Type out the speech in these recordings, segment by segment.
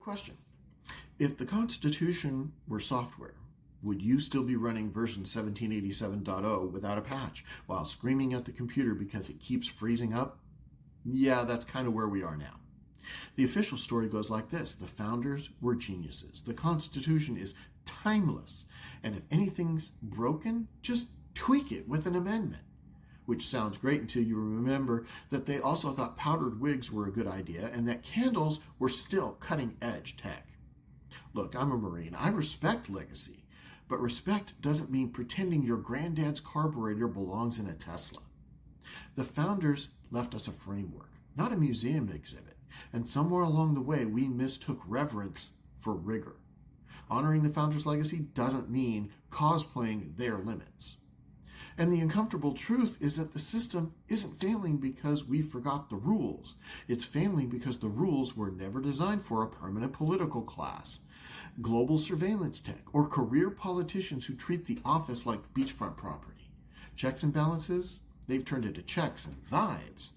Question. If the Constitution were software, would you still be running version 1787.0 without a patch while screaming at the computer because it keeps freezing up? Yeah, that's kind of where we are now. The official story goes like this. The founders were geniuses. The Constitution is timeless. And if anything's broken, just tweak it with an amendment. Which sounds great until you remember that they also thought powdered wigs were a good idea and that candles were still cutting-edge tech. Look, I'm a Marine. I respect legacy. But respect doesn't mean pretending your granddad's carburetor belongs in a Tesla. The founders left us a framework, not a museum exhibit. And somewhere along the way, we mistook reverence for rigor. Honoring the founders' legacy doesn't mean cosplaying their limits. And the uncomfortable truth is that the system isn't failing because we forgot the rules. It's failing because the rules were never designed for a permanent political class, global surveillance tech, or career politicians who treat the office like beachfront property. Checks and balances, they've turned into checks and vibes.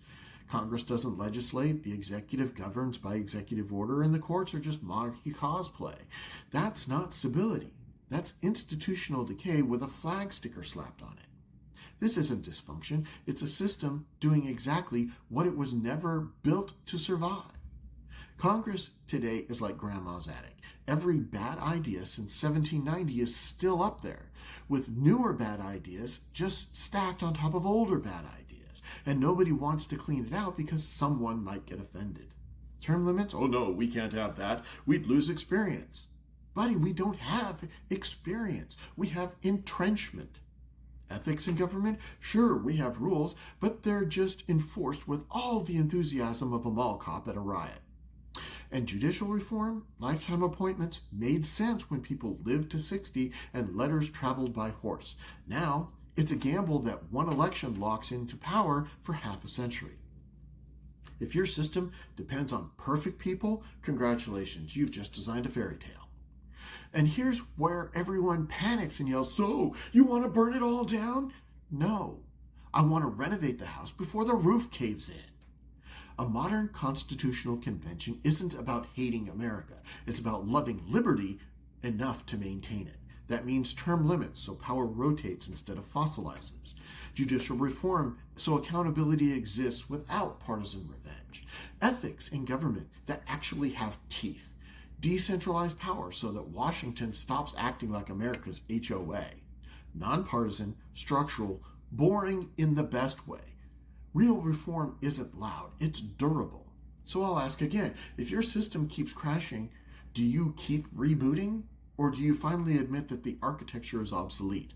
Congress doesn't legislate, the executive governs by executive order, and the courts are just monarchy cosplay. That's not stability. That's institutional decay with a flag sticker slapped on it. This isn't dysfunction. It's a system doing exactly what it was never built to survive. Congress today is like grandma's attic. Every bad idea since 1790 is still up there, with newer bad ideas just stacked on top of older bad ideas. And nobody wants to clean it out because someone might get offended. Term limits? Oh no, we can't have that. We'd lose experience. Buddy, we don't have experience. We have entrenchment. Ethics in government? Sure, we have rules, but they're just enforced with all the enthusiasm of a mall cop at a riot. And judicial reform, lifetime appointments, made sense when people lived to 60 and letters traveled by horse. Now, it's a gamble that one election locks into power for half a century. If your system depends on perfect people, congratulations, you've just designed a fairy tale. And here's where everyone panics and yells, so, you want to burn it all down? No, I want to renovate the house before the roof caves in. A modern constitutional convention isn't about hating America. It's about loving liberty enough to maintain it. That means term limits so power rotates instead of fossilizes. Judicial reform so accountability exists without partisan revenge. Ethics in government that actually have teeth. Decentralized power so that Washington stops acting like America's HOA. Nonpartisan, structural, boring in the best way. Real reform isn't loud, it's durable. So I'll ask again, if your system keeps crashing, do you keep rebooting? Or do you finally admit that the architecture is obsolete?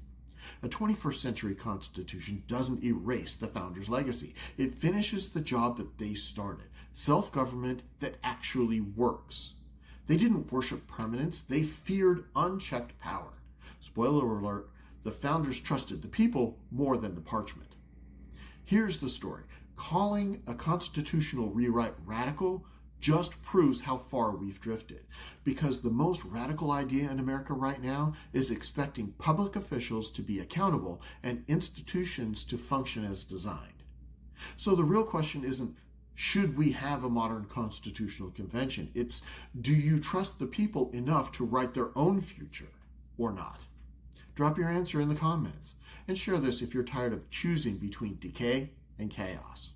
A 21st century Constitution doesn't erase the founders' legacy. It finishes the job that they started, self-government that actually works. They didn't worship permanence, they feared unchecked power. Spoiler alert, the founders trusted the people more than the parchment. Here's the story. Calling a constitutional rewrite radical just proves how far we've drifted. Because the most radical idea in America right now is expecting public officials to be accountable and institutions to function as designed. So the real question isn't, should we have a modern constitutional convention? It's, do you trust the people enough to write their own future or not? Drop your answer in the comments and share this if you're tired of choosing between decay and chaos.